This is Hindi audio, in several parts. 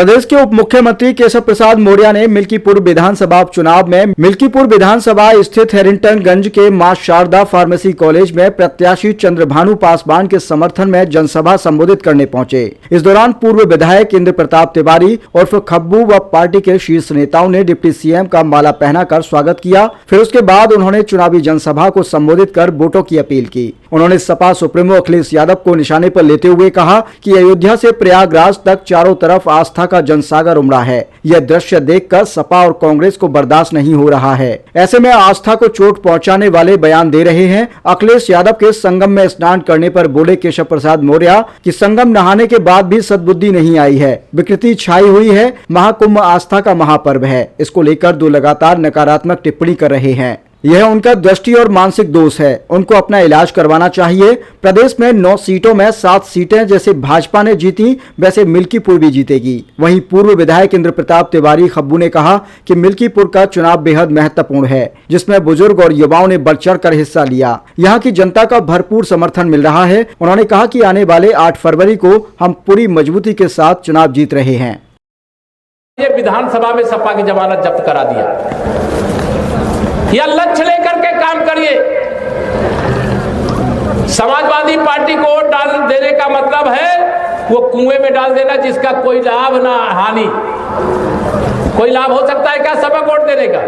प्रदेश के उप मुख्यमंत्री केशव प्रसाद मौर्य ने मिल्कीपुर विधानसभा उपचुनाव में मिल्कीपुर विधानसभा स्थित हेरिंगटनगंज के मां शारदा फार्मेसी कॉलेज में प्रत्याशी चंद्रभानु पासवान के समर्थन में जनसभा संबोधित करने पहुंचे। इस दौरान पूर्व विधायक इंद्र प्रताप तिवारी उर्फ खब्बू व पार्टी के शीर्ष नेताओं ने डिप्टी सीएम का माला पहनाकर स्वागत किया। फिर उसके बाद उन्होंने चुनावी जनसभा को संबोधित कर वोटों की अपील की। उन्होंने सपा सुप्रीमो अखिलेश यादव को निशाने पर लेते हुए कहा कि अयोध्या से प्रयागराज तक चारों तरफ आस्था का जनसागर उमड़ा है। यह दृश्य देखकर सपा और कांग्रेस को बर्दाश्त नहीं हो रहा है। ऐसे में आस्था को चोट पहुंचाने वाले बयान दे रहे हैं। अखिलेश यादव के संगम में स्नान करने पर बोले केशव प्रसाद मौर्य कि संगम नहाने के बाद भी सद्बुद्धि नहीं आई है, विकृति छाई हुई है। महाकुंभ आस्था का महापर्व है। इसको लेकर दो लगातार नकारात्मक टिप्पणी कर रहे हैं। यह उनका दृष्टि और मानसिक दोष है। उनको अपना इलाज करवाना चाहिए। प्रदेश में 9 सीटों में 7 सीटें जैसे भाजपा ने जीती वैसे मिल्कीपुर भी जीतेगी। वहीं पूर्व विधायक इंद्र प्रताप तिवारी खब्बू ने कहा कि मिल्कीपुर का चुनाव बेहद महत्वपूर्ण है, जिसमें बुजुर्ग और युवाओं ने बढ़ चढ़ कर हिस्सा लिया। यहाँ की जनता का भरपूर समर्थन मिल रहा है। उन्होंने कहा कि आने वाले 8 फरवरी को हम पूरी मजबूती के साथ चुनाव जीत रहे हैं। ये विधानसभा में सपा की जमानत जब्त करा दिया। या लक्ष्य लेकर के काम करिए। समाजवादी पार्टी को वोट डाल देने का मतलब है वो कुएं में डाल देना जिसका कोई लाभ ना हानि। कोई लाभ हो सकता है क्या सपा को वोट देने का?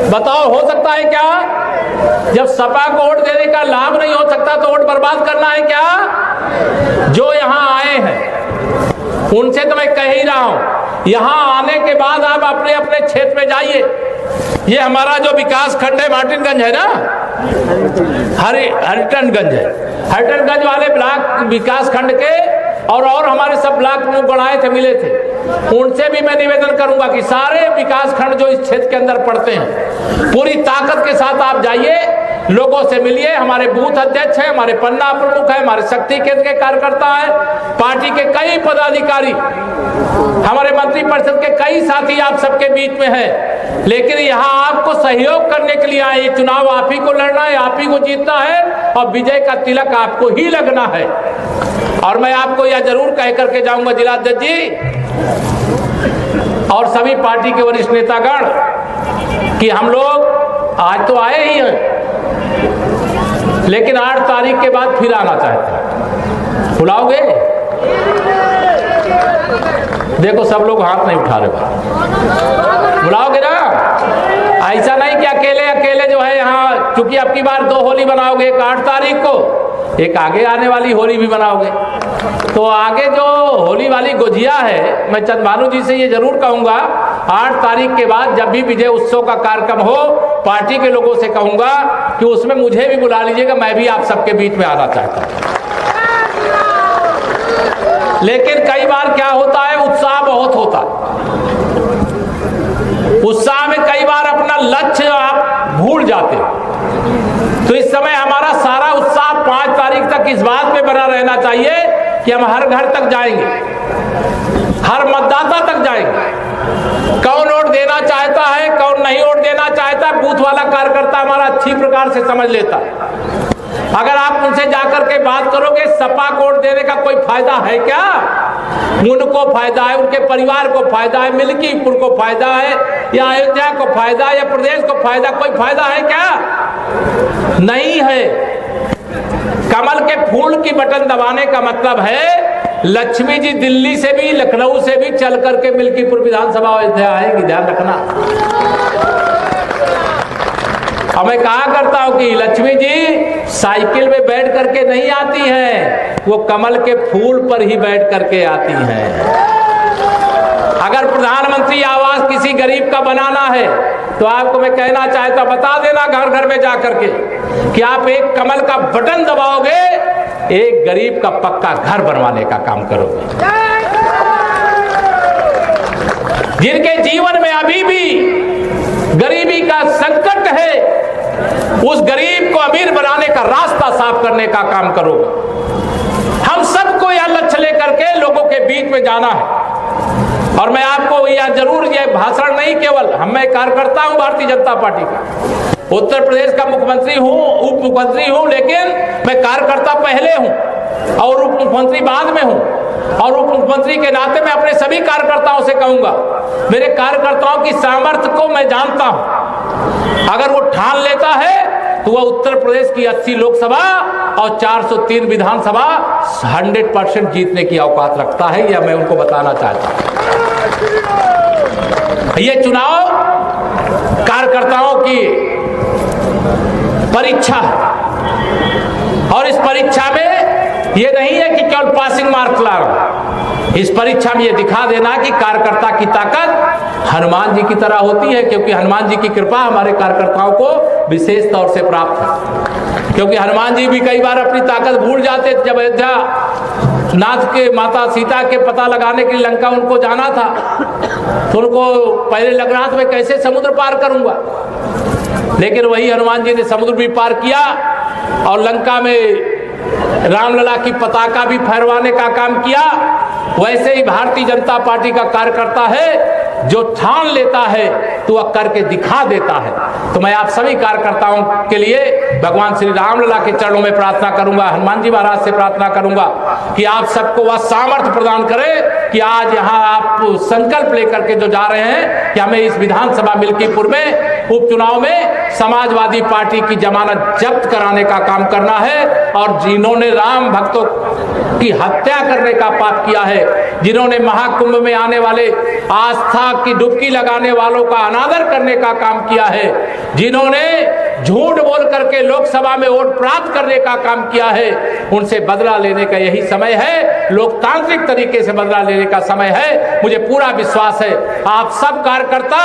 बताओ, हो सकता है क्या? जब सपा को वोट देने का लाभ नहीं हो सकता तो वोट बर्बाद करना है क्या? जो यहाँ आए हैं उनसे तो मैं कह ही रहा हूं, यहाँ आने के बाद आप अपने अपने क्षेत्र में जाइए। ये हमारा जो विकास खंड है मार्टिनगंज है ना, हरिटनगंज है। हरिटनगंज वाले ब्लॉक विकास खंड के और हमारे सब ब्लॉक मुंह बढ़ाए थे, मिले थे। उनसे भी मैं निवेदन करूंगा कि सारे विकास खंड जो इस क्षेत्र के अंदर पड़ते हैं, पूरी ताकत के साथ आप जाइए, लोगों से मिलिए। हमारे बूथ अध्यक्ष हैं, हमारे पन्ना प्रमुख है, हमारे शक्ति केंद्र के कार्यकर्ता है, पार्टी के कई पदाधिकारी, हमारे मंत्री परिषद के कई साथी आप सबके बीच में हैं। लेकिन यहाँ आपको सहयोग करने के लिए आए। ये चुनाव आप ही को लड़ना है, आप ही को जीतना है और विजय का तिलक आपको ही लगना है। और मैं आपको यह जरूर कह करके जाऊंगा जिलाध्यक्ष जी और सभी पार्टी के वरिष्ठ नेतागण कि हम लोग आज तो आए ही हैं, लेकिन 8 तारीख के बाद फिर आना चाहते हैं। बुलाओगे? देखो सब लोग हाथ नहीं उठा रहे। बुलाओगे ना? ऐसा नहीं कि अकेले जो है यहाँ, चूंकि अब की बार 2 होली बनाओगे, एक 8 तारीख को, एक आगे आने वाली होली भी बनाओगे। तो आगे जो होली वाली गुजिया है, मैं चंद्रभानु जी से ये जरूर कहूंगा 8 तारीख के बाद जब भी विजय उत्सव का कार्यक्रम हो, पार्टी के लोगों से कहूंगा कि उसमें मुझे भी बुला लीजिएगा। मैं भी आप सबके बीच में आना चाहता हूं। लेकिन कई बार क्या होता है, उत्साह बहुत होता है। उत्साह में कई बार अपना लक्ष्य आप भूल जाते हो। तो इस समय हमारा सारा उत्साह 5 तारीख तक इस बात पे बना रहना चाहिए कि हम हर घर तक जाएंगे, हर मतदाता तक जाएंगे। कौन वोट देना चाहता है, कौन नहीं वोट देना चाहता, बूथ वाला कार्यकर्ता हमारा अच्छी प्रकार से समझ लेता है। अगर आप उनसे जाकर के बात करोगे सपा को वोट देने का कोई फायदा है क्या? उनको फायदा है, उनके परिवार को फायदा है, मिल्कीपुर को फायदा है, या अयोध्या को फायदा है, या प्रदेश को फायदा, कोई फायदा है क्या? नहीं है। कमल के फूल की बटन दबाने का मतलब है लक्ष्मी जी दिल्ली से भी, लखनऊ से भी चल करके मिल्कीपुर विधानसभा अयोध्या आएगी, ध्यान रखना। और मैं कहा करता हूं कि लक्ष्मी जी साइकिल में बैठ करके नहीं आती हैं, वो कमल के फूल पर ही बैठ करके आती हैं। अगर प्रधानमंत्री आवास किसी गरीब का बनाना है तो आपको मैं कहना चाहता, बता देना घर घर में जाकर के कि आप एक कमल का बटन दबाओगे, एक गरीब का पक्का घर बनवाने का काम करोगे। जिनके जीवन में अभी भी गरीबी का संकट है, उस गरीब को अमीर बनाने का रास्ता साफ करने का काम करोगे। हम सबको यह लक्ष्य लेकर के लोगों के बीच में जाना है। और मैं आपको यह जरूर, यह भाषण नहीं केवल, मैं कार्यकर्ता हूं भारतीय जनता पार्टी का, उत्तर प्रदेश का मुख्यमंत्री हूं, उप मुख्यमंत्री हूं, लेकिन मैं कार्यकर्ता पहले हूं और उप मुख्यमंत्री बाद में हूं। और उप मुख्यमंत्री के नाते मैं अपने सभी कार्यकर्ताओं से कहूंगा, मेरे कार्यकर्ताओं की सामर्थ्य को मैं जानता हूं। अगर वो ठान लेता है तो वह उत्तर प्रदेश की 80 लोकसभा और 403 विधानसभा 100% जीतने की औकात रखता है, यह मैं उनको बताना चाहता हूं। ये चुनाव कार्यकर्ताओं की परीक्षा है और इस परीक्षा में ये नहीं है कि केवल पासिंग मार्क ला रहा हूं। इस परीक्षा में ये दिखा देना कि कार्यकर्ता की ताकत हनुमान जी की तरह होती है, क्योंकि हनुमान जी की कृपा हमारे कार्यकर्ताओं को विशेष तौर से प्राप्त है। क्योंकि हनुमान जी भी कई बार अपनी ताकत भूल जाते थे। जब अयोध्या नाथ के माता सीता के पता लगाने के लिए लंका उनको जाना था तो उनको पहले लग रहा था मैं कैसे समुद्र पार करूंगा, लेकिन वही हनुमान जी ने समुद्र भी पार किया और लंका में रामलला की पताका भी फहरवाने का काम किया। वैसे ही भारतीय जनता पार्टी का कार्यकर्ता है, जो ठान लेता है तो वह करके दिखा देता है। तो मैं आप सभी कार्यकर्ताओं के लिए भगवान श्री रामलला के चरणों में प्रार्थना करूंगा, हनुमान जी महाराज से प्रार्थना करूंगा कि आप सबको वह सामर्थ्य प्रदान करें कि आज यहाँ आप संकल्प लेकर के जो जा रहे हैं कि हमें इस विधानसभा मिल्कीपुर में उपचुनाव में समाजवादी पार्टी की जमानत जब्त कराने का काम करना है। और जिन्होंने राम भक्तों की हत्या करने का पाप किया है, जिन्होंने महाकुंभ में आने वाले आस्था की डुबकी लगाने वालों का अनादर करने का काम किया है, जिन्होंने झूठ बोल करके लोकसभा में वोट प्राप्त करने का काम किया है, उनसे बदला लेने का यही समय है। लोकतांत्रिक तरीके से बदला लेने का समय है। मुझे पूरा विश्वास है आप सब कार्यकर्ता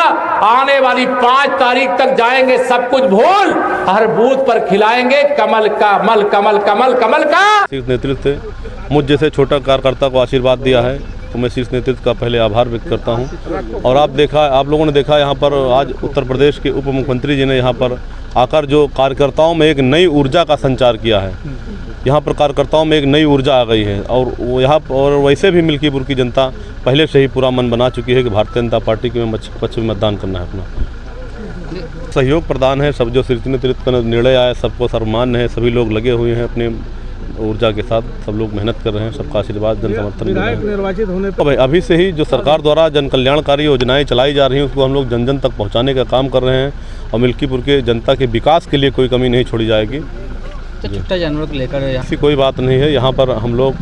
आने वाली 5 तारीख तक जाएंगे, सब कुछ भूल हर बूथ पर खिलाएंगे कमल का मल, कमल कमल कमल का। शीर्ष नेतृत्व से मुझ जैसे छोटा कार्यकर्ता को आशीर्वाद दिया है तो मैं शीर्ष नेतृत्व का पहले आभार व्यक्त करता हूं। और आप लोगों ने देखा यहाँ पर आज उत्तर प्रदेश के उप मुख्यमंत्री जी ने यहाँ पर आकर जो कार्यकर्ताओं में एक नई ऊर्जा का संचार किया है। यहाँ पर कार्यकर्ताओं में एक नई ऊर्जा आ गई है और वो यहाँ और वैसे भी मिल्कीपुर की जनता पहले से ही पूरा मन बना चुकी है कि भारतीय जनता पार्टी के पक्ष में मतदान करना है। अपना सहयोग प्रदान है, सब जो शीर्ष नेतृत्व का निर्णय आया सबको सम्मान है, सभी लोग लगे हुए हैं अपने ऊर्जा के साथ, सब लोग मेहनत कर रहे हैं, सबका आशीर्वाद जन समर्थन निर्वाचित होने पर अभी से ही जो सरकार द्वारा जन कल्याणकारी योजनाएं चलाई जा रही हैं उसको हम लोग जन जन तक पहुंचाने का काम कर रहे हैं और मिल्कीपुर के जनता के विकास के लिए कोई कमी नहीं छोड़ी जाएगी। छोटा जानवर को लेकर ऐसी कोई बात नहीं है। यहाँ पर हम लोग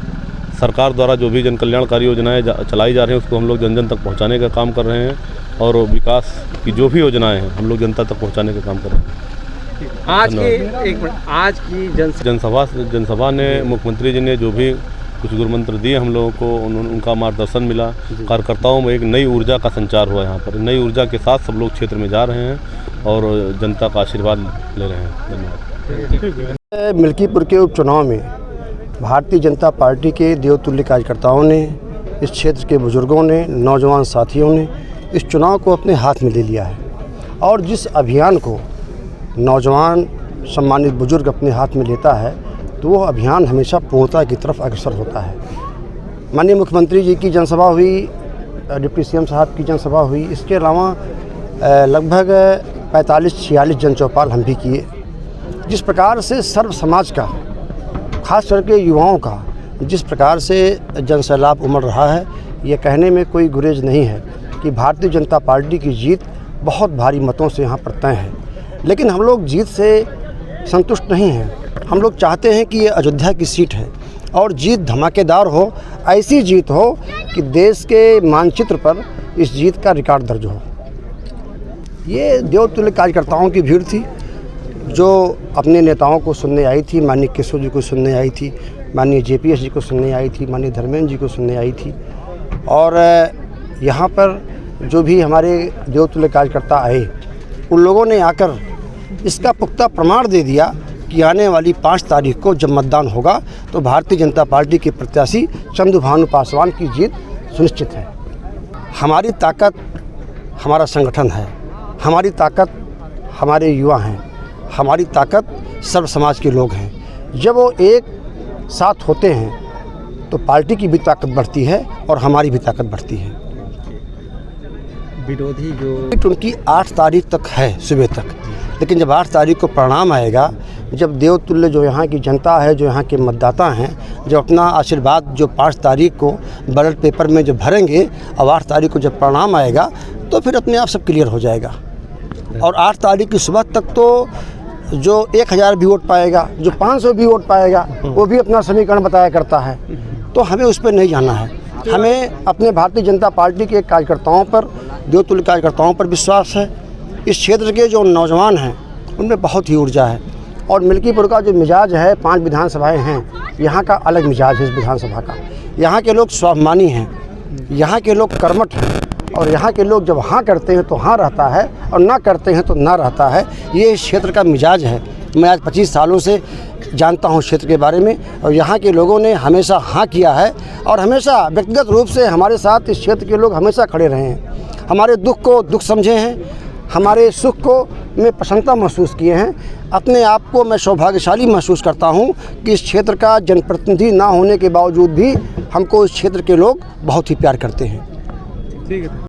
सरकार द्वारा जो भी जन कल्याणकारी योजनाएं चलाई जा रही हैं उसको हम लोग जन जन तक पहुँचाने का काम कर रहे हैं और विकास की जो भी योजनाएँ हैं हम लोग जनता तक पहुँचाने का काम कर रहे हैं। आज की जनसभा ने मुख्यमंत्री जी ने जो भी कुछ गुरुमंत्र दिए हम लोगों को, उनका मार्गदर्शन मिला, कार्यकर्ताओं में एक नई ऊर्जा का संचार हुआ। यहाँ पर नई ऊर्जा के साथ सब लोग क्षेत्र में जा रहे हैं और जनता का आशीर्वाद ले रहे हैं। धन्यवाद। मिल्कीपुर के उपचुनाव में भारतीय जनता पार्टी के देवतुल्य कार्यकर्ताओं ने, इस क्षेत्र के बुजुर्गों ने, नौजवान साथियों ने इस चुनाव को अपने हाथ में ले लिया है और जिस अभियान को नौजवान सम्मानित बुजुर्ग अपने हाथ में लेता है तो वो अभियान हमेशा पूर्णता की तरफ अग्रसर होता है। माननीय मुख्यमंत्री जी की जनसभा हुई, डिप्टी सीएम साहब की जनसभा हुई, इसके अलावा लगभग 45-46 जनचौपाल हम भी किए। जिस प्रकार से सर्व समाज का, खास करके युवाओं का जिस प्रकार से जनसैलाब उमड़ रहा है, ये कहने में कोई गुरेज नहीं है कि भारतीय जनता पार्टी की जीत बहुत भारी मतों से यहाँ पर तय है। लेकिन हम लोग जीत से संतुष्ट नहीं हैं। हम लोग चाहते हैं कि ये अयोध्या की सीट है और जीत धमाकेदार हो, ऐसी जीत हो कि देश के मानचित्र पर इस जीत का रिकॉर्ड दर्ज हो। ये देवतुल्य कार्यकर्ताओं की भीड़ थी जो अपने नेताओं को सुनने आई थी। माननीय केशव जी को सुनने आई थी, माननीय JPS जी को सुनने आई थी, माननीय धर्मेंद्र जी को सुनने आई थी। और यहाँ पर जो भी हमारे देवतुल्य कार्यकर्ता आए, उन लोगों ने आकर इसका पुख्ता प्रमाण दे दिया कि आने वाली 5 तारीख को जब मतदान होगा तो भारतीय जनता पार्टी के प्रत्याशी चंद्रभानु पासवान की जीत सुनिश्चित है। हमारी ताकत हमारा संगठन है, हमारी ताकत हमारे युवा हैं, हमारी ताकत सर्व समाज के लोग हैं। जब वो एक साथ होते हैं तो पार्टी की भी ताकत बढ़ती है और हमारी भी ताकत बढ़ती है। विरोधी जो उनकी 8 तारीख तक है सुबह तक, लेकिन जब 8 तारीख को परिणाम आएगा जब देवतुल्य जो यहाँ की जनता है, जो यहाँ के मतदाता हैं, जब अपना आशीर्वाद जो 5 तारीख को बैलेट पेपर में जब भरेंगे और 8 तारीख को जब परिणाम आएगा तो फिर अपने आप सब क्लियर हो जाएगा। और 8 तारीख की सुबह तक तो जो 1000 भी वोट पाएगा, जो 500 भी वोट पाएगा, वो भी अपना समीकरण बताया करता है। तो हमें उस पर नहीं जाना है। हमें अपने भारतीय जनता पार्टी के कार्यकर्ताओं पर, देवतुल्य कार्यकर्ताओं पर विश्वास है। इस क्षेत्र के जो नौजवान हैं उनमें बहुत ही ऊर्जा है। और मिल्कीपुर का जो मिजाज है, 5 विधानसभाएं हैं, यहाँ का अलग मिजाज है। इस विधानसभा का, यहाँ के लोग स्वाभिमानी हैं, यहाँ के लोग कर्मठ हैं, और यहाँ के लोग जब हाँ करते हैं तो हाँ रहता है, और ना करते हैं तो ना रहता है। ये इस क्षेत्र का मिजाज है। मैं आज 25 सालों से जानता हूँ क्षेत्र के बारे में, और यहाँ के लोगों ने हमेशा हाँ किया है, और हमेशा व्यक्तिगत रूप से हमारे साथ इस क्षेत्र के लोग हमेशा खड़े रहे हैं। हमारे दुख को दुख समझे हैं, हमारे सुख को में प्रसन्नता महसूस किए हैं। अपने आप को मैं सौभाग्यशाली महसूस करता हूँ कि इस क्षेत्र का जनप्रतिनिधि ना होने के बावजूद भी हमको इस क्षेत्र के लोग बहुत ही प्यार करते हैं। ठीक है।